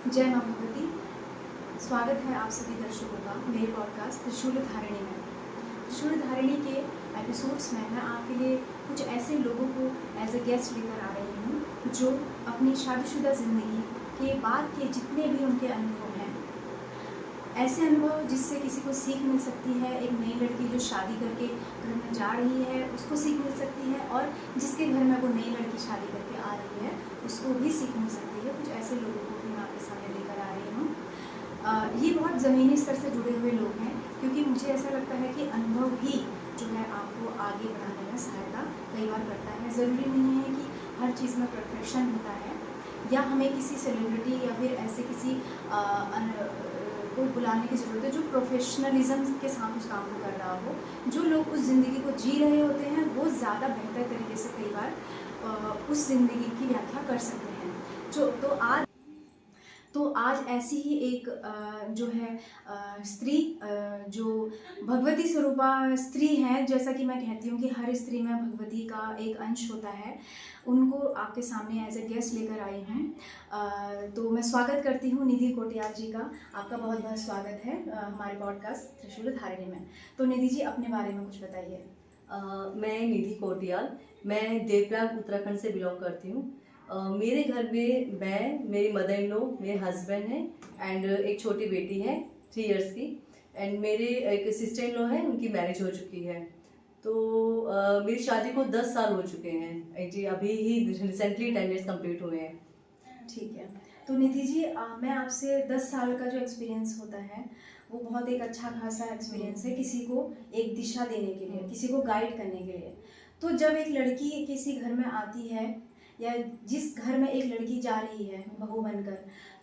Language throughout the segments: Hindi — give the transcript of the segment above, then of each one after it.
जय मां भगवती। स्वागत है आप सभी दर्शकों का मेरे पॉडकास्ट त्रिशूल धारिणी में। त्रिशूल धारिणी के एपिसोड्स में मैं आपके लिए कुछ ऐसे लोगों को एज ए गेस्ट लेकर आ रही हूँ जो अपनी शादीशुदा ज़िंदगी के बाद के जितने भी उनके अनुभव हैं, ऐसे अनुभव जिससे किसी को सीख मिल सकती है। एक नई लड़की जो शादी करके घर में जा रही है उसको सीख मिल सकती है, और जिसके घर में वो नई लड़की शादी करके आ रही है उसको भी सीख मिल सकती है। कुछ ऐसे लोगों को भी मैं आपके सामने लेकर आ रही हूँ। ये बहुत ज़मीनी स्तर से जुड़े हुए लोग हैं, क्योंकि मुझे ऐसा लगता है कि अनुभव ही जो है आपको आगे बढ़ाने में सहायता कई बार करता है। ज़रूरी नहीं है कि हर चीज़ में परफेक्शन होता है, या हमें किसी सेलिब्रिटी या फिर ऐसे किसी को बुलाने की ज़रूरत है जो प्रोफेशनलिज्म के साथ उस काम को कर रहा हो। जो लोग उस ज़िंदगी को जी रहे होते हैं वो ज़्यादा बेहतर तरीके से कई बार उस ज़िंदगी की व्याख्या कर सकते हैं। तो आज ऐसी ही एक जो है स्त्री, जो भगवती स्वरूपा स्त्री है, जैसा कि मैं कहती हूँ कि हर स्त्री में भगवती का एक अंश होता है, उनको आपके सामने एज ए गेस्ट लेकर आई हूँ। तो मैं स्वागत करती हूँ निधि कोटियाल जी का। आपका बहुत बहुत स्वागत है हमारे पॉडकास्ट त्रिशूल धारिणी में। तो निधि जी, अपने बारे में कुछ बताइए। मैं निधि कोटियाल, मैं देवप्रयाग उत्तराखंड से बिलोंग करती हूँ। मेरे घर में मैं, मेरी मदर इन लॉ, मेरे हस्बैंड हैं एंड एक छोटी बेटी है 3 इयर्स की, एंड मेरे एक सिस्टर इन लॉ है, उनकी मैरिज हो चुकी है। तो मेरी शादी को 10 साल हो चुके हैं जी, अभी ही रिसेंटली 10 इयर्स कंप्लीट हुए हैं। ठीक है। तो निधि जी, मैं आपसे 10 साल का जो एक्सपीरियंस होता है वो बहुत एक अच्छा खासा एक्सपीरियंस है किसी को एक दिशा देने के लिए, किसी को गाइड करने के लिए। तो जब एक लड़की किसी घर में आती है, या जिस घर में एक लड़की जा रही है बहू बनकर,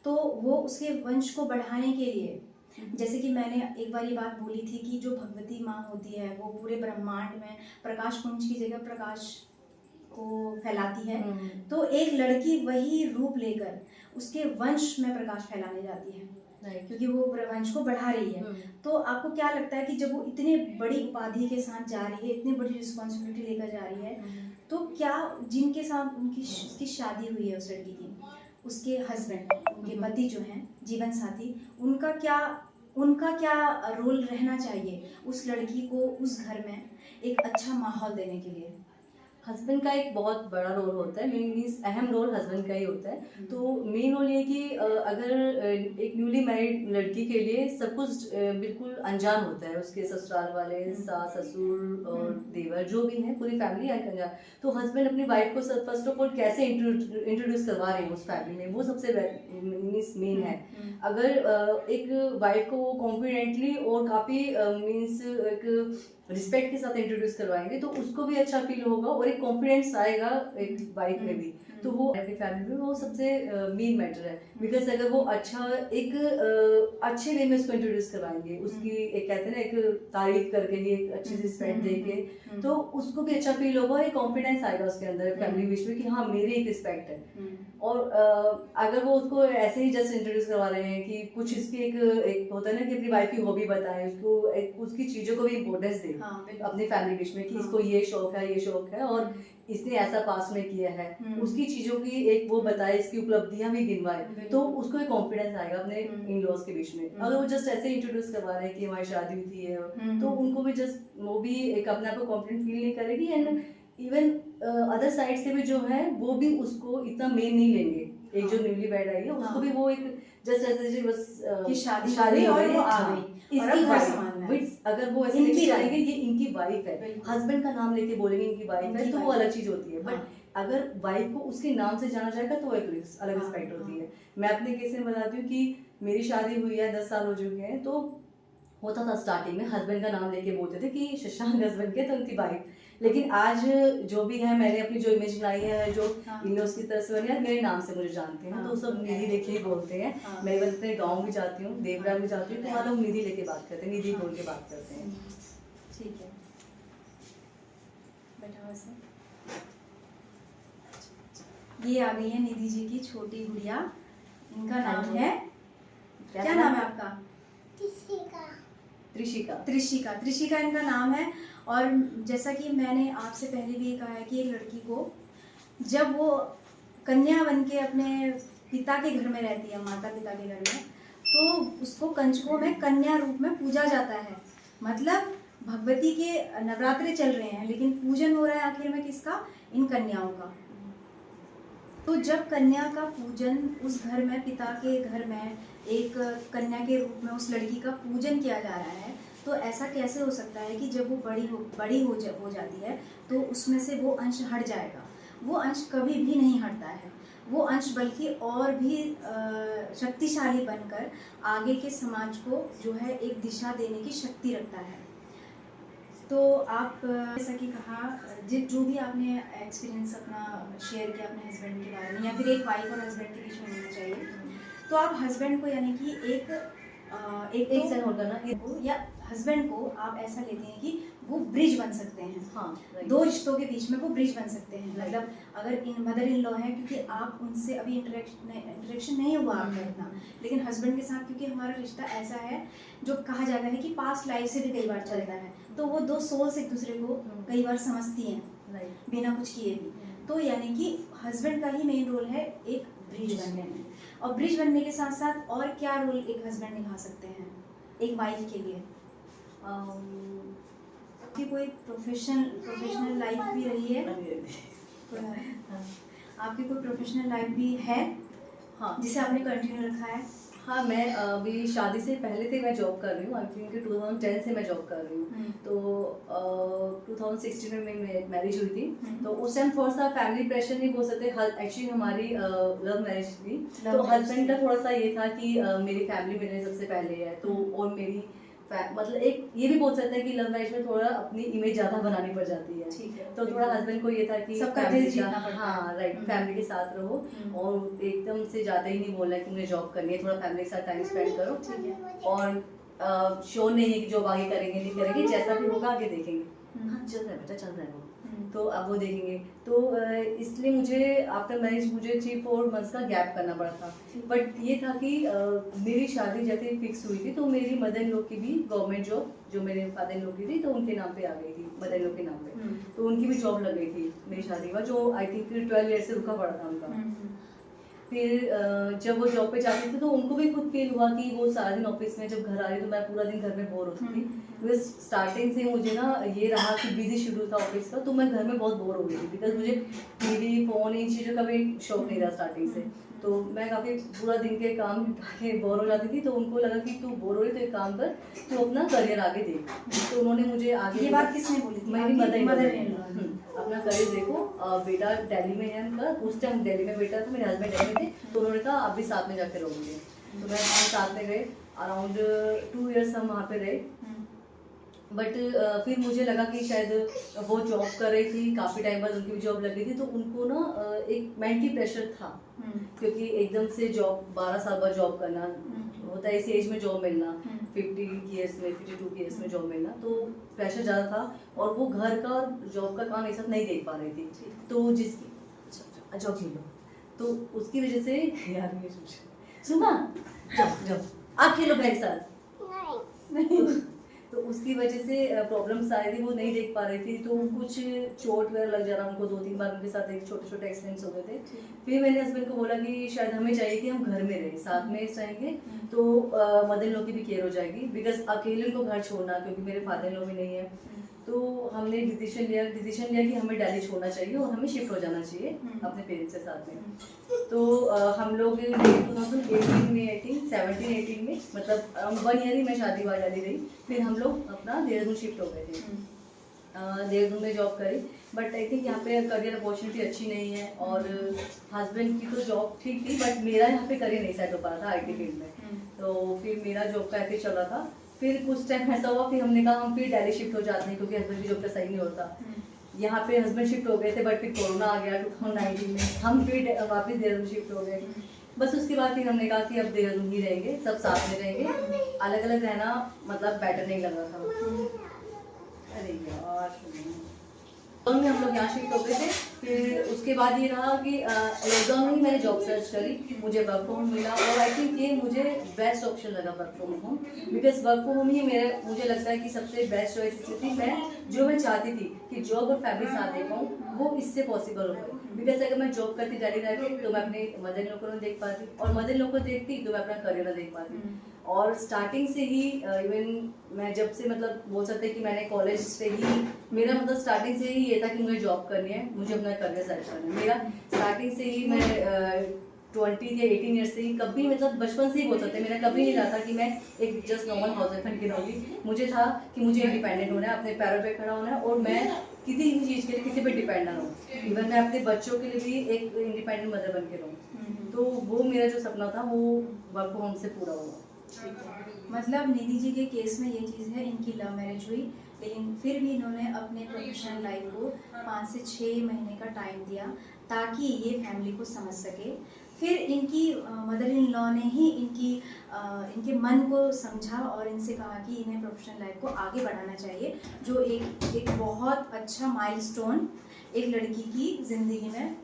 तो वो उसके वंश को बढ़ाने के लिए, जैसे कि मैंने एक बार ये बात बोली थी कि जो भगवती माँ होती है वो पूरे ब्रह्मांड में प्रकाश पुंज की जगह प्रकाश को फैलाती है, तो एक लड़की वही रूप लेकर उसके वंश में प्रकाश फैलाने जाती है, क्योंकि वो वंश को बढ़ा रही है। तो आपको क्या लगता है कि जब वो इतने बड़ी उपाधि के साथ जा रही है, इतनी बड़ी रिस्पॉन्सिबिलिटी लेकर जा रही है, तो क्या जिनके साथ उसकी शादी हुई है उस लड़की की, उसके हस्बैंड, उनके पति जो हैं, जीवन साथी, उनका क्या रोल रहना चाहिए उस लड़की को उस घर में एक अच्छा माहौल देने के लिए? हस्बैंड का एक बहुत बड़ा रोल होता है, मीन्स अहम रोल हस्बैंड का ही होता है। तो मेन रोल ये कि अगर एक न्यूली मैरिड लड़की के लिए सब कुछ बिल्कुल अनजान होता है, उसके ससुराल वाले, सास ससुर और देवर जो भी हैं, पूरी फैमिली अनजान। तो हस्बैंड अपनी वाइफ को फर्स्ट ऑफ ऑल कैसे इंट्रोड्यूस करवा रहे हैं उस फैमिली में, वो सबसे मेन है। अगर एक वाइफ को वो कॉन्फिडेंटली और काफ़ी मीन्स एक रिस्पेक्ट के साथ इंट्रोड्यूस करवाएंगे तो उसको भी अच्छा फील होगा और एक कॉन्फिडेंस आएगा एक वाइफ में भी। तो वो अपनी फैमिली में वो सबसे मेन मैटर है, बिकॉज अगर वो अच्छा एक अच्छे वे में उसको इंट्रोड्यूस करवाएंगे, उसकी एक कहते हैं ना एक तारीफ करके ही, एक अच्छी सी रिस्पेक्ट देके, तो उसको भी अच्छा फील होगा, एक कॉन्फिडेंस आएगा उसके अंदर फैमिली बीच में कि हाँ मेरी एक रिस्पेक्ट है। और अगर वो उसको ऐसे ही जस्ट इंट्रोड्यूस करवा रहे हैं कि कुछ इसकी एक होता है ना कि अपनी वाइफ की हॉबी बताएं, उसको उसकी चीज़ों को भी इम्पोर्टेंस दें अपनी फैमिली बीच में कि इसको ये शौक है, ये शौक है और इसने ऐसा पास में किया है, उसकी चीज़ों की एक वो बताए, इसकी उपलब्धियां भी गिनवाए, तो उसको एक कॉन्फिडेंस आएगा अपने इन लॉज के बीच में। अगर वो जस्ट ऐसे इंट्रोड्यूस करवा रहे हैं कि हमारी शादी हुई थी है, तो उनको भी जस्ट वो भी एक अपने आप को कॉन्फिडेंट फील नहीं करेगी, एंड इवन अदर साइड से भी जो है वो भी उसको इतना मेन नहीं लेंगे। एक जो न्यूली मैरिड आई है उसको भी वो एक जस्ट ऐसे बस कि शादी और वो आ गई, इसकी वाइफ, अगर वो ऐसे लेके जाएंगे ये इनकी वाइफ है, हस्बैंड का नाम लेके बोलेंगे इनकी वाइफ है, तो वो अलग चीज होती है। बट अगर वाइफ को उसके नाम से जाना जाएगा तो एक अलग रिस्पेक्ट होती है। मैं अपने केस में बताती हूँ कि मेरी शादी हुई है 10 साल हो चुके हैं, तो होता था स्टार्टिंग में हस्बैंड का नाम लेके बोलते थे कि शशांक हस्बैंड के, तो उनकी वाइफ। लेकिन आज जो भी है, मैंने अपनी जो इमेज बनाई है, जो इन-लॉज की तरफ से बनी है, मेरे नाम से मुझे जानते हैं, तो सब निधि लेके ही बोलते हैं। मैं इवन अपने गाँव भी जाती हूँ, देवराग भी जाती हूँ, तो वहाँ लोग निधि लेके बात करते हैं, निधि बोल के बात करते हैं। ठीक है, बैठा वैसे। ये आ गई है निधि जी की छोटी गुड़िया, इनका नाम है, क्या नाम है आपका? त्रिशिका। त्रिशिका, त्रिशिका इनका नाम है। और जैसा कि मैंने आपसे पहले भी कहा है कि एक लड़की को जब वो कन्या बन के अपने पिता के घर में रहती है, माता पिता के घर में, तो उसको कंजकों में कन्या रूप में पूजा जाता है। मतलब भगवती के नवरात्रे चल रहे हैं लेकिन पूजन हो रहा है आखिर में किसका? इन कन्याओं का। तो जब कन्या का पूजन उस घर में, पिता के घर में एक कन्या के रूप में उस लड़की का पूजन किया जा रहा है, तो ऐसा कैसे हो सकता है कि जब वो बड़ी हो जाती है तो उसमें से वो अंश हट जाएगा? वो अंश कभी भी नहीं हटता है। वो अंश बल्कि और भी शक्तिशाली बनकर आगे के समाज को जो है एक दिशा देने की शक्ति रखता है। तो आप जैसा कि कहा, जो भी आपने एक्सपीरियंस अपना शेयर किया अपने हस्बैंड के बारे में, या फिर एक वाइफ और हस्बैंड के बीच में होना चाहिए, तो आप हस्बैंड को यानी कि एक सेकंड होल्ड करना, या हस्बैंड को आप ऐसा लेते हैं कि वो ब्रिज बन सकते हैं। हाँ, दो रिश्तों के बीच में वो ब्रिज बन सकते हैं। मतलब अगर मदर इन लॉ है, क्योंकि आप उनसे अभी इंटरेक्शन नहीं हुआ आपका इतना, लेकिन हस्बैंड के साथ क्योंकि हमारा रिश्ता ऐसा है जो कहा जाता है कि पास्ट लाइफ से भी कई बार चलता है, तो वो दो सोल्स एक दूसरे को कई बार समझती हैं बिना कुछ किए भी। तो यानी कि हस्बैंड का ही मेन रोल है एक ब्रिज बनने में। और ब्रिज बनने के साथ साथ और क्या रोल एक हस्बैंड निभा सकते हैं एक वाइफ के लिए? आपकी कोई प्रोफेशनल लाइफ भी रही है? आपकी कोई प्रोफेशनल लाइफ भी है? हाँ, जिसे आपने कंटिन्यू रखा है? हाँ, मैं अभी शादी से पहले से मैं जॉब कर रही हूँ। आई थिंक 2010 से मैं जॉब कर रही हूँ। तो 2016 में मेरी मैरिज हुई थी। तो उस टाइम थोड़ा सा फैमिली प्रेशर नहीं बोल सकते, एक्चुअली हमारी लव मैरिज थी। तो हस्बैंड का थोड़ा सा ये था कि मेरी फैमिली मेरे सबसे पहले है, तो और मेरी मतलब एक ये भी बोल सकते हैं कि लव मैरिज में थोड़ा अपनी इमेज ज़्यादा बनानी पड़ जाती है। ठीक है। तो थोड़ा हस्बैंड को ये था कि सबका दिल जीतना पड़ता है। हाँ राइट, फैमिली के साथ रहो और एकदम से ज़्यादा ही नहीं बोलना है कि मुझे जॉब करनी है, थोड़ा फैमिली के साथ टाइम स्पेंड करो। ठीक है। और शो नहीं है कि जॉब आगे करेंगे नहीं करेंगे, जैसा भी होगा आगे देखेंगे। हाँ चल रहा है बेटा, चल रहा है वो, तो अब वो देखेंगे। तो इसलिए मुझे आफ्टर मैरिज मुझे 3-4 मंथ्स का गैप करना पड़ा था। बट ये था कि मेरी शादी जैसे फिक्स हुई थी तो मेरी मदर इन लॉ की भी गवर्नमेंट जॉब जो मेरे फादर इन लॉ की थी तो उनके नाम पे आ गई थी, मदर इन लॉ के नाम पे। तो उनकी भी जॉब लग गई थी मेरी शादी के बाद, जो आई थिंक 12 ईयर से रुका पड़ा था उनका। फिर जब वो जॉब पे जाती थी तो उनको भी खुद फील हुआ कि वो सारा दिन ऑफिस में, जब घर आ रही तो मैं पूरा दिन घर में बोर होती थी। बिकॉज स्टार्टिंग से मुझे ना ये रहा कि बिजी शेड्यूल था ऑफिस का, तो मैं घर में बहुत बोर हो गई थी। बिकॉज मुझे टीवी फोन इन चीज़ों का भी शौक नहीं था स्टार्टिंग से। तो मैं काफ़ी पूरा दिन के काम के बोर हो जाती थी। तो उनको लगा कि तू बोर हो रही तो एक काम कर, तू अपना करियर आगे देख। तो उन्होंने मुझे आगे, ये बात किसने बोली थी? मेरी मदर इन लॉ। मदर अपना करियर देखो, बेटा दिल्ली में है उनका, उस टाइम दिल्ली में बेटा था, मेरे हस्बैंड दिल्ली में थे। तो उन्होंने कहा आप भी साथ में जाकर रहोगे। तो मैं साथ में गए, अराउंड 2 इयर्स हम वहाँ पे रहे। बट फिर मुझे लगा कि शायद वो जॉब कर रही थी, काफ़ी टाइम बाद उनकी भी जॉब लग गई थी, तो उनको ना एक मेंटली प्रेशर था। क्योंकि एकदम से जॉब 12 साल बाद जॉब करना होता है, इस एज में जॉब मिलना, 50 ईयर्स में 52 ईयर्स में जॉब मिलना, तो प्रेशर ज़्यादा था। और वो घर का और जॉब का काम एक साथ नहीं देख पा रही थी। तो जिसकी जॉब खेलो, तो उसकी वजह से यार सुना जब आप खेलो मेरे साथ नहीं। तो उसकी वजह से प्रॉब्लम्स आ रही थी, वो नहीं देख पा रही थी। तो कुछ चोट वगैरह लग जा रहा उनको, 2-3 बार उनके साथ एक छोटे छोटे एक्सीडेंट्स हो गए थे। फिर मैंने हस्बैंड को बोला कि शायद हमें चाहिए कि हम घर में रहें, साथ में रहेंगे तो मदर इन लॉ की भी केयर हो जाएगी। बिकॉज अकेले उनको घर छोड़ना, क्योंकि मेरे फादर इन लॉ भी नहीं है, तो हमने डिसीजन लिया कि हमें दिल्ली छोड़ना चाहिए और हमें शिफ्ट हो जाना चाहिए अपने पेरेंट्स के साथ में। तो हम लोग 2018 में, आई थिंक 17-18 में, मतलब 1 ईयर ही मैं शादी बाद दिल्ली रही। फिर हम लोग अपना देहरादून शिफ्ट हो गए थे। देहरादून में जॉब करी, बट आई थिंक यहाँ पे करियर अपॉर्चुनिटी अच्छी नहीं है। और हस्बैंड की तो जॉब ठीक थी, बट मेरा यहाँ पे करियर नहीं सेट हो पा रहा था आईटी फील्ड में। तो फिर मेरा जॉब का ऐसे चल रहा था। फिर कुछ टाइम ऐसा हुआ, फिर हमने कहा हम फिर दिल्ली शिफ्ट हो जाते हैं, क्योंकि हस्बैंड की जॉब का सही नहीं होता। यहाँ पे हस्बैंड शिफ्ट हो गए थे, बट फिर कोरोना आ गया 2019 में, हम फिर वापस देहरादून शिफ्ट हो गए। बस उसके बाद फिर हमने कहा कि अब देहरादून ही रहेंगे, सब साथ में रहेंगे, अलग अलग रहना मतलब बेटर नहीं लग रहा था। अरे यार, लॉकडाउन में हम लोग यहाँ शिफ्ट हो गए थे। फिर उसके बाद ये रहा कि लॉकडाउन में ही मैंने जॉब सर्च करी, मुझे वर्क फ्रॉम होम मिला। और आई थिंक ये मुझे बेस्ट ऑप्शन लगा work from home, because work from home ही मुझे लगता है कि सबसे बेस्ट चॉइस थी। मैं जो मैं चाहती थी कि जॉब और फैमिली साथ दे पाऊँ, वो इससे पॉसिबल हो पाई। बिकॉज अगर मैं जॉब करती जारी रहती तो मैं अपने मदर इन लॉ को नहीं देख पाती, और मदर इन लॉ को देखती तो मैं अपना करियर नहीं देख पाती। और स्टार्टिंग से ही इवन मैं जब से मतलब बोल सकते हैं कि मैंने कॉलेज से ही मेरा मतलब स्टार्टिंग से ही ये था कि मुझे जॉब करनी है, मुझे अपना करियर सेट करना है। मेरा स्टार्टिंग से ही मैं 20 या 18 ईयर्स से ही कभी मतलब बचपन से ही बोल सकते हैं मेरा कभी नहीं रहा था कि मैं एक जस्ट नॉर्मल हाउस वाइफ बन के रहूँगी। मुझे था कि मुझे इंडिपेंडेंट होना है, अपने पैरों पे खड़ा होना है, और मैं किसी भी चीज़ के लिए किसी पे डिपेंड ना रहूँ। इवन मैं अपने बच्चों के लिए भी एक इंडिपेंडेंट मदर बन के रहूँ। तो वो मेरा जो सपना था वो वर्क फ्रॉम होम से पूरा हुआ। मतलब निधि जी के केस में ये चीज़ है, इनकी लव मैरिज हुई, लेकिन फिर भी इन्होंने अपने प्रोफेशनल लाइफ को 5 से 6 महीने का टाइम दिया ताकि ये फैमिली को समझ सके। फिर इनकी मदर इन लॉ ने ही इनके मन को समझा और इनसे कहा कि इन्हें प्रोफेशनल लाइफ को आगे बढ़ाना चाहिए, जो एक बहुत अच्छा माइलस्टोन एक लड़की की ज़िंदगी में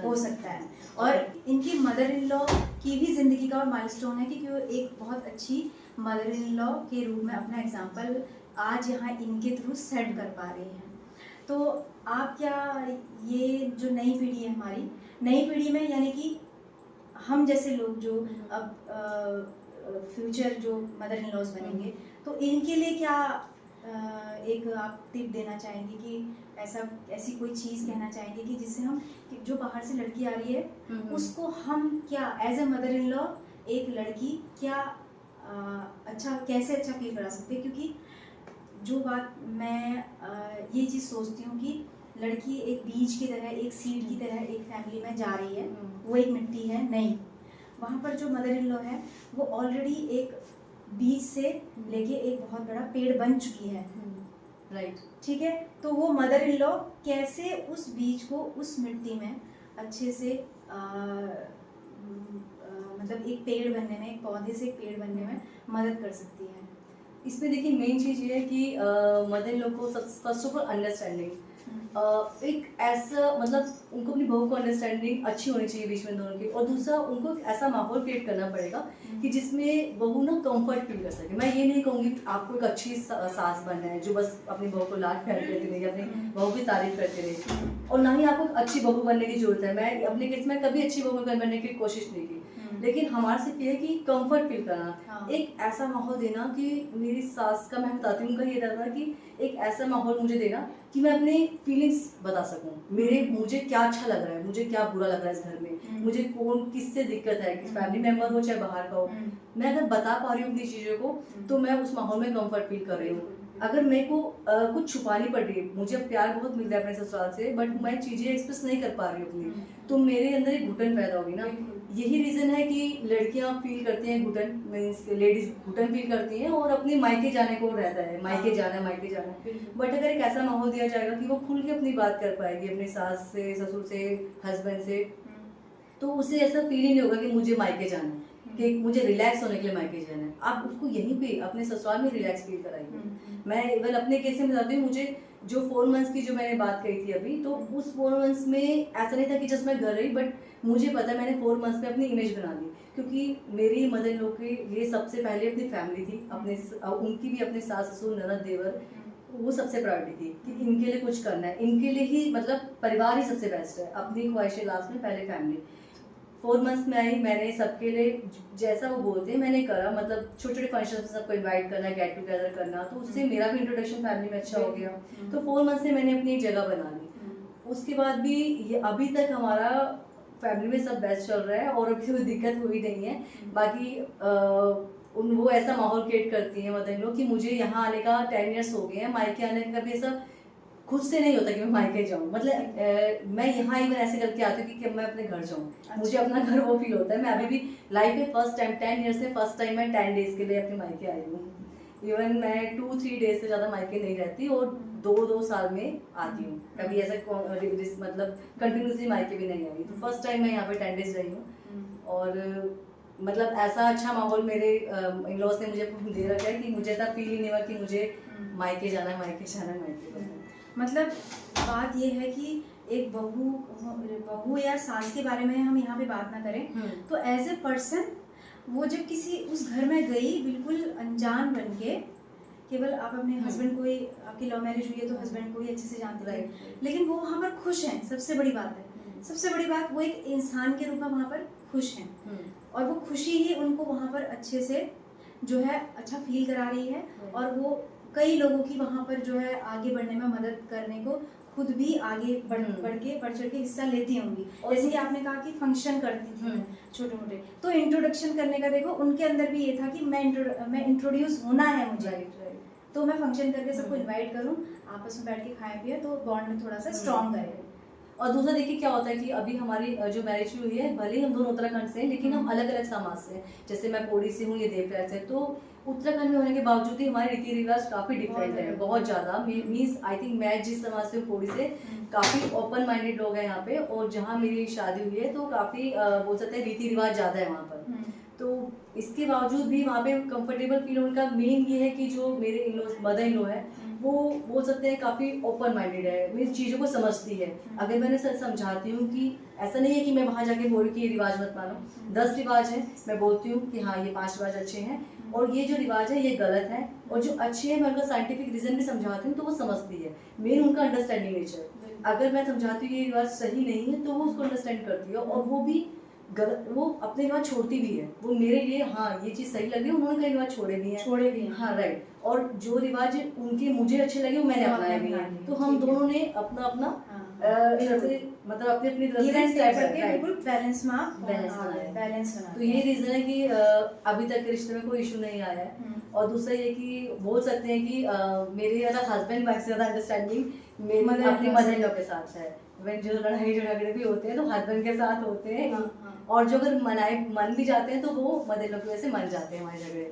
हो सकता है। और इनकी मदर इन लॉ की भी ज़िंदगी का माइलस्टोन है कि वो एक बहुत अच्छी मदर इन लॉ के रूप में अपना एग्जाम्पल आज यहाँ इनके थ्रू सेट कर पा रही हैं। तो आप क्या ये जो नई पीढ़ी है हमारी, नई पीढ़ी में यानी कि हम जैसे लोग जो अब फ्यूचर जो मदर इन लॉज बनेंगे, तो इनके लिए क्या एक आप टिप देना चाहेंगे कि ऐसी कोई चीज़ कहना चाहेंगे कि जिससे हम कि जो बाहर से लड़की आ रही है उसको हम क्या as a mother in law एक लड़की क्या कैसे अच्छा फील करा सकते हैं? क्योंकि जो बात मैं ये चीज़ सोचती हूँ कि लड़की एक बीज की तरह, एक सीड की तरह एक फैमिली में जा रही है, वो एक मिट्टी है नहीं, वहाँ पर जो मदर इन लॉ है वो ऑलरेडी एक बीज से लेके एक बहुत बड़ा पेड़ बन चुकी है। राइट, ठीक है, तो वो मदर इन लॉ कैसे उस बीज को उस मिट्टी में अच्छे से मतलब एक पेड़ बनने में, एक पौधे से एक पेड़ बनने में मदद कर सकती है। इसमें देखिए मेन चीज़ ये है कि मदर इन लॉ को फर्स्ट ऑफ ऑल अंडरस्टैंडिंग, एक ऐसा मतलब उनको अपनी बहू को अंडरस्टैंडिंग अच्छी होनी चाहिए बीच में दोनों की, और दूसरा उनको एक ऐसा माहौल क्रिएट करना पड़ेगा कि जिसमें बहू ना कंफर्ट फील कर सके। मैं ये नहीं कहूँगी कि आपको एक अच्छी सास बनना है जो बस अपनी बहू को लाड प्यार करती रहे, अपनी बहू की तारीफ करते रहे, और ना ही आपको अच्छी बहू बनने की जरूरत है। मैं अपने केस में कभी अच्छी बहू बनने की कोशिश नहीं की, लेकिन हमारे सिर्फ ये है कि कंफर्ट फील करना, एक ऐसा माहौल देना कि मेरी सास का, मैं बताती हूँ, उनका ये रहता कि एक ऐसा माहौल मुझे देना कि मैं अपने फीलिंग्स बता सकूँ, मुझे क्या अच्छा लग रहा है, मुझे क्या बुरा लग रहा है इस घर में, मुझे कौन किससे दिक्कत है, किस फैमिली मेम्बर हो चाहे बाहर का हो, मैं अगर बता पा रही हूँ अपनी चीज़ों को तो मैं उस माहौल में कंफर्ट फील कर रही हूँ। अगर मेरे को कुछ छुपानी पड़ रही है, मुझे प्यार बहुत मिल रहा है अपने ससुराल से, बट मैं चीज़ें एक्सप्रेस नहीं कर पा रही हूँ अपनी, तो मेरे अंदर एक घुटन पैदा होगी ना। यही रीज़न है कि लड़कियां फील करती हैं घुटन, मीन्स लेडीज घुटन फील करती हैं और अपने मायके जाने को रहता है, मायके जाना है। बट अगर एक ऐसा माहौल दिया जाएगा कि वो खुल के अपनी बात कर पाएगी अपनी सास से, ससुर से, हस्बैंड से, तो उसे ऐसा फील ही नहीं होगा कि मुझे मायके जाना है, कि मुझे रिलैक्स होने के लिए मायके जाना है। आप उसको यहीं पे अपने ससुराल में रिलैक्स फील कराइए। मैं इवन अपने केस में बताती हूँ, मुझे जो 4 मंथ्स की जो मैंने बात कही थी अभी, तो उस 4 मंथ्स में ऐसा नहीं था कि जस्ट मैं घर रही, बट मुझे पता है मैंने 4 मंथ्स में अपनी इमेज बना ली, क्योंकि मेरी मदर इन लॉ के लिए सबसे पहले अपनी फैमिली थी, अपने उनकी भी अपने सास ससुर ननद देवर, वो सबसे प्रायोरिटी थी कि इनके लिए कुछ करना है, इनके लिए ही, मतलब परिवार ही सबसे बेस्ट है, अपनी ख्वाहिशें लास्ट में, पहले फैमिली। 4 मंथ्स में आई, मैंने सबके लिए जैसा वो बोलते हैं मैंने करा, मतलब छोटे छोटे फंक्शन में सबको इनवाइट करना, गेट टुगेदर करना, तो उससे मेरा भी इंट्रोडक्शन फैमिली में अच्छा हो गया। तो 4 मंथ से मैंने अपनी एक जगह बना ली। उसके बाद भी ये अभी तक हमारा फैमिली में सब बेस्ट चल रहा है और अभी कोई दिक्कत हुई नहीं है। बाकी वो ऐसा माहौल क्रिएट करती है मदर इन लॉ कि मुझे यहाँ आने का 10 ईयर्स हो गए हैं, मायके आने का भी ऐसा खुद से नहीं होता कि मैं मायके जाऊँ, मतलब मैं यहाँ ही मैं ऐसे करके आती हूँ कि मैं अपने घर जाऊँ, मुझे अपना घर वो फील होता है। मैं अभी भी लाइफ में फर्स्ट टाइम 10 ईयर्स में फर्स्ट टाइम मैं 10 डेज के लिए अपने मायके आई हूँ। इवन मैं 2-3 डेज से ज़्यादा मायके नहीं रहती और 2-2 साल में आती हूँ, कभी ऐसा मतलब कंटिन्यूसली मायके भी नहीं आई। तो फर्स्ट टाइम मैं यहाँ पे 10 डेज रही हूँ और मतलब ऐसा अच्छा माहौल मेरे इन लॉज ने मुझे दे रखा है कि मुझे ऐसा फील ही नहीं हुआ कि मुझे मायके जाना है, मायके जाना है, मायके जाना है। मतलब बात ये है कि एक बहू या सास के बारे में हम यहाँ पे बात ना करें, तो एज ए पर्सन वो जब किसी उस घर में गई बिल्कुल अनजान बन के, केवल आप अपने हस्बैंड को ही, आपकी लव मैरिज हुई है तो हस्बैंड को ही अच्छे से जानते रहे, लेकिन वो वहाँ पर खुश हैं, सबसे बड़ी बात है। सबसे बड़ी बात, वो एक इंसान के रूप में वहाँ पर खुश हैं और वो खुशी ही उनको वहाँ पर अच्छे से जो है अच्छा फील करा रही है और वो कई लोगों की वहाँ पर जो है आगे बढ़ने में मदद करने को खुद भी आगे बढ़ चढ़ के हिस्सा लेती होंगी। जैसे कि आपने कहा कि फंक्शन करती थी छोटे मोटे, तो इंट्रोडक्शन करने का देखो उनके अंदर भी ये था कि मैं इंट्रोड्यूस होना है मुझे, तो मैं फंक्शन करके सबको इनवाइट करूं, आपस में बैठ के खाएं पिए, तो बॉन्ड थोड़ा सा स्ट्रॉन्ग करे। और दूसरा देखिए क्या होता है कि अभी हमारी जो मैरिज हुई है, भले ही हम दोनों उत्तराखंड से हैं लेकिन हम अलग अलग समाज से हैं। जैसे मैं पौड़ी से हूँ, ये देवप्रयाग से, तो उत्तराखंड में होने के बावजूद ही हमारे रीति रिवाज काफी डिफरेंट है, बहुत ज्यादा। मीन्स आई थिंक मैं जिस समाज से हूँ पौड़ी से, काफी ओपन माइंडेड लोग हैं यहाँ पे, और जहाँ मेरी शादी हुई है तो काफी बोल सकते हैं रीति रिवाज ज्यादा है वहाँ पर। तो इसके बावजूद भी वहाँ पे कंफर्टेबल फील होने का मेन ये है कि जो मेरे इन-लॉ मदर इन लॉ है वो बोल सकते हैं काफ़ी ओपन माइंडेड है, मेरी चीज़ों को समझती है। अगर मैंने सर समझाती हूँ कि ऐसा नहीं है कि मैं वहाँ जाके बोल कि ये रिवाज मत मानो, 10 रिवाज हैं, मैं बोलती हूँ कि हाँ ये 5 रिवाज अच्छे हैं और ये जो रिवाज है ये गलत है, और जो अच्छे हैं मैं उनका साइंटिफिक रीजन भी समझाती हूँ तो वो समझती है। मेन उनका अंडरस्टैंडिंग नेचर, अगर मैं समझाती हूँ ये रिवाज सही नहीं है तो वो उसको अंडरस्टैंड करती है, और वो भी गलत, वो अपने रिवाज छोड़ती भी है। वो मेरे लिए हाँ ये चीज़ सही लगी, उन्होंने कई रिवाज छोड़े भी हैं। हाँ राइट, और जो रिवाज उनके मुझे अच्छे लगे वो मैंने अपनाए भी हैं। तो हम दोनों ने अपना अपना मतलब अपनी अपनी तरफ से बिल्कुल बैलेंस बना। तो ये रीजन है कि अभी तक रिश्ते में कोई इशू नहीं आया है। और दूसरा ये कि बोल सकते हैं कि मेरे ज़्यादा हस्बैंड वाइफ से ज़्यादा अंडरस्टैंडिंग मेरी अपनी मदर इन लॉ के साथ है। जो लड़ाई झगड़े भी होते हैं तो हस्बैंड के साथ होते हैं, और जो अगर मन भी जाते हैं तो वो मदर इन लॉ की वजह से मन जाते हैं हमारे झगड़े।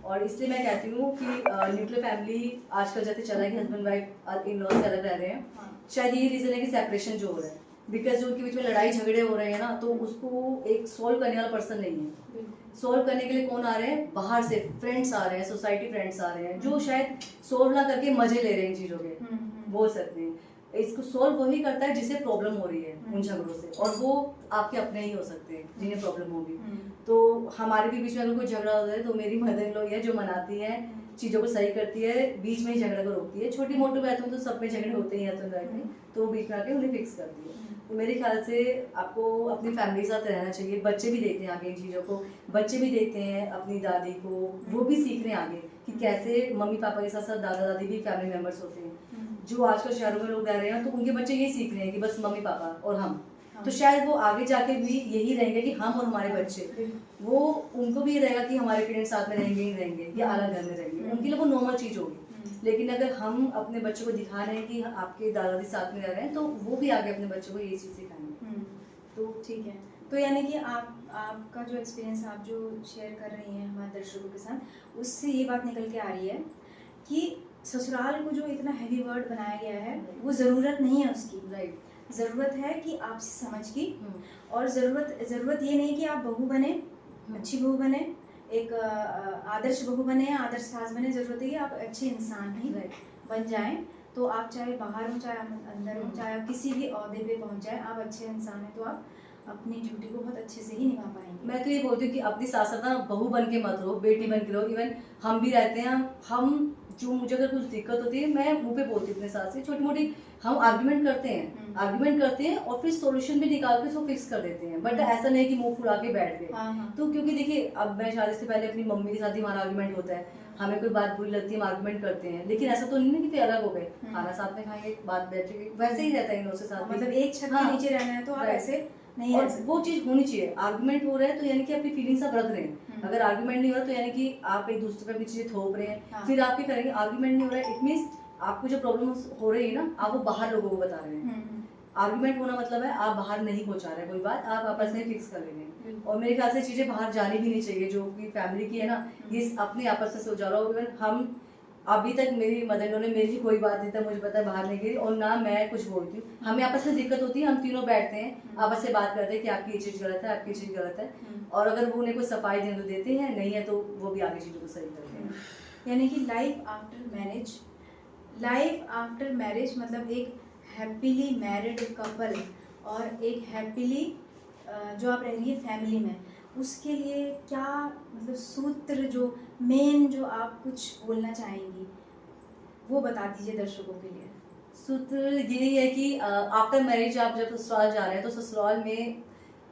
और इसलिए मैं कहती हूँ कि न्यूक्लियर फैमिली आजकल जैसे चला है कि हस्बैंड वाइफ इन लॉ से अलग रह रहे हैं, शायद यही रीजन है कि सेपरेशन जो हो रहा है, बिकॉज जो उनके बीच में लड़ाई झगड़े हो रहे हैं ना, तो उसको एक सॉल्व करने वाला पर्सन नहीं है। सॉल्व करने के लिए कौन आ रहे हैं, बाहर से फ्रेंड्स आ रहे हैं, सोसाइटी फ्रेंड्स आ रहे हैं, जो शायद सॉल्व ना करके मजे ले रहे हैं इन चीज़ों के, बोल सकते हैं। इसको सॉल्व वही करता है जिसे प्रॉब्लम हो रही है उन झगड़ों से, और वो आपके अपने ही हो सकते हैं जिन्हें प्रॉब्लम होगी। तो हमारे भी बीच में अगर कोई झगड़ा होता है तो मेरी मदर इन लॉ है जो मनाती है, चीज़ों को सही करती है, बीच में ही झगड़ा को रोकती है। छोटी मोटी बातों में तो सब में झगड़े होते ही हैं हस्बैंड वाइफ में, तो वो बीच में आके उन्हें फिक्स करती है। तो मेरे ख्याल से आपको अपनी फैमिली के साथ रहना चाहिए। बच्चे भी देखते हैं आगे इन चीज़ों को, बच्चे भी देखते हैं अपनी दादी को, वो भी सीख रहे हैं आगे कि कैसे मम्मी पापा के साथ साथ दादा दादी भी फैमिली मेम्बर्स होते हैं। जो आजकल शहरों में लोग रह रहे हैं तो उनके बच्चे यही सीख रहे हैं कि बस मम्मी पापा और हम, तो शायद वो आगे जाके भी यही रहेंगे कि हम और हमारे बच्चे, वो उनको भी ये रहेगा कि हमारे पेरेंट्स साथ में रहेंगे ही रहेंगे या अलग घर में रहेंगे, उनके लिए वो नॉर्मल चीज़ होगी। लेकिन अगर हम अपने बच्चों को दिखा रहे हैं कि आपके दादा दादी साथ में रह रहे हैं, तो वो भी आगे अपने बच्चों को ये चीज़ सिखाएंगे। तो ठीक है, तो यानी कि आपका जो एक्सपीरियंस आप जो शेयर कर रही हैं हमारे दर्शकों के साथ, उससे ये बात निकल के आ रही है कि ससुराल को जो इतना हैवी वर्ड बनाया गया है वो ज़रूरत नहीं है उसकी। राइट, ज़रूरत है कि आपसी समझ की, और ज़रूरत ये नहीं कि आप बहू बने, अच्छी बहू बने, एक आदर्श बहू बने, आदर्श सास बने। ज़रूरत है कि आप अच्छे इंसान ही बन जाएं, तो आप चाहे बाहर हो चाहे आप अंदर हो, चाहे आप किसी भी ओहदे पे पहुंच जाए, आप अच्छे इंसान हैं तो आप अपनी ड्यूटी को बहुत अच्छे से ही निभा पाएंगे। मैं तो ये बोलती हूँ कि अपनी सास साथ ना बहू बन के मत रहो, बेटी बन के रहो। इवन हम भी रहते हैं, हम जो मुझे अगर कुछ दिक्कत होती है मैं मुंह पे बोलती हूँ अपने सास से, छोटी मोटी हम आर्ग्यूमेंट करते हैं और फिर सॉल्यूशन भी निकाल के उसको फिक्स कर देते हैं। बट ऐसा नहीं कि मुंह फुला के बैठ गए। तो क्योंकि देखिए अब मैं शादी से पहले अपनी मम्मी के साथ ही हमारा आर्ग्यूमेंट होता है, हमें कोई बात बुरी लगती है हम आर्ग्यूमेंट करते हैं, लेकिन ऐसा तो नहीं है कि फिर अलग हो गए, खाना साथ में खाएंगे, बात बैठेंगे, वैसे ही रहता है इन लोगों के साथ। मतलब एक छत के नीचे रहना है तो आप ऐसे नहीं, और वो चीज होनी चाहिए। आर्गुमेंट हो रहा है तो यानी कि अपनी फीलिंग्स आप रख रहे हैं, अगर आर्गुमेंट नहीं हो रहा तो यानी कि आप एक दूसरे पे अपनी चीजें थोप रहे हैं, फिर आप क्या करेंगे, आर्गुमेंट नहीं हो रहा है इट मींस आपको जो प्रॉब्लम हो रही है ना आप वो बाहर लोगों को बता रहे हैं। आर्गुमेंट होना मतलब है आप बाहर नहीं पहुंचा रहे कोई बात, आप आपस में फिक्स कर लेंगे। और मेरे ख्याल से चीजें बाहर जानी भी नहीं चाहिए, जो कि फैमिली की है ना, ये अपने आपस में सुलझा लो। इवन हम अभी तक मेरी मदर इन लॉ ने मेरी कोई बात नहीं था, मुझे पता है बाहर नहीं गई, और ना मैं कुछ बोलती हूँ। हमें आपस में दिक्कत होती है, हम तीनों बैठते हैं आपस से बात करते हैं कि आपकी ये चीज़ गलत है, आपकी ये चीज़ गलत है, और अगर वो उन्हें कोई सफाई देने तो देते हैं, नहीं है तो वो भी आगे चीज़ों को सही करते हैं। यानी कि लाइफ आफ्टर मैरिज मतलब एक हैप्पीली मैरिड कपल और एक हैप्पीली जो आप रह रही है फैमिली में, उसके लिए क्या मतलब सूत्र, जो मेन जो आप कुछ बोलना चाहेंगी वो बता दीजिए दर्शकों के लिए। सूत्र यही है कि आफ्टर मैरिज आप जब ससुराल जा रहे हैं तो ससुराल में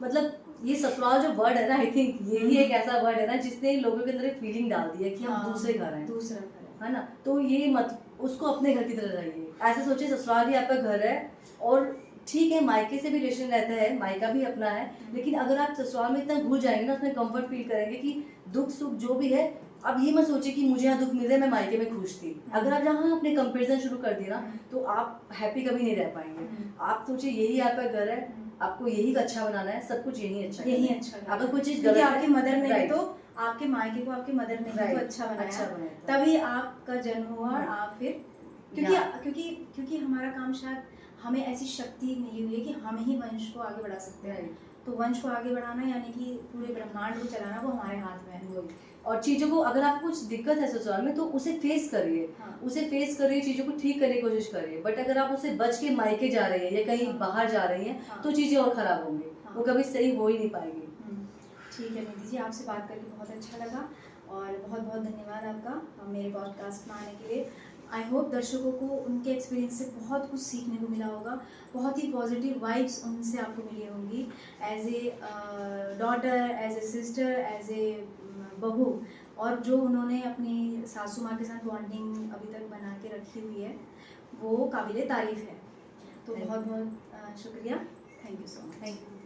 मतलब ये ससुराल जो वर्ड है ना, आई थिंक यही एक ऐसा वर्ड है ना जिसने लोगों के अंदर एक फीलिंग डाल दी है कि हम दूसरे घर हैं, दूसरा घर है ना। तो ये मत उसको अपने घर की तरह रहिए, ऐसे सोचिए ससुराल ही आपका घर है। और ठीक है मायके से भी रिलेशन रहता है, मायका भी अपना है, लेकिन अगर आप ससुराल में इतना घुल जाएंगे ना, उसमें कंफर्ट फील करेंगे कि दुख सुख जो भी है, अब ये मत सोचिए कि मुझे यहाँ दुख मिल रहा है मैं मायके में खुश थी। अगर आप जहाँ अपने कंपेरिजन शुरू कर दिए ना तो आप हैप्पी कभी नहीं रह पाएंगे। आप सोचिए यही आपका घर है, आपको यही अच्छा बनाना है, सब कुछ यही अच्छा यही करना है। अच्छा अगर कोई चीज क्योंकि गलत आपकी है, मदर ने भी right, तो आपके मायके को आपकी मदर ने भी तो right, अच्छा बनाया, अच्छा बनाया था। तभी आपका जन्म हुआ और आप फिर क्योंकि यहाँ- क्योंकि क्योंकि हमारा काम शायद हमें ऐसी शक्ति मिली हुई है कि हम ही वंश को आगे बढ़ा सकते हैं। Right. तो वंश को आगे बढ़ाना यानी कि पूरे ब्रह्मांड को चलाना वो हमारे हाथ में है। वही। और चीजों को अगर आपको कुछ दिक्कत है ससुराल में तो उसे फेस करिए, हाँ। उसे फेस करिए, चीजों को ठीक करने की कोशिश करिए। बट अगर आप उसे बच के मायके जा रही है या कहीं हाँ। बाहर जा रही हैं हाँ। तो चीजें और खराब होंगी, हाँ। वो कभी सही हो ही नहीं पाएगी। ठीक है निधि जी, आपसे बात करके बहुत अच्छा लगा और बहुत बहुत धन्यवाद आपका मेरे पॉडकास्ट में आने के लिए। आई होप दर्शकों को उनके एक्सपीरियंस से बहुत कुछ सीखने को मिला होगा, बहुत ही पॉजिटिव वाइब्स उनसे आपको मिली होंगी as a daughter, as a sister, as a बहू, और जो उन्होंने अपनी सासू माँ के साथ बॉन्डिंग अभी तक बना के रखी हुई है वो काबिले तारीफ़ है। तो बहुत बहुत शुक्रिया, thank you so much. Thank you.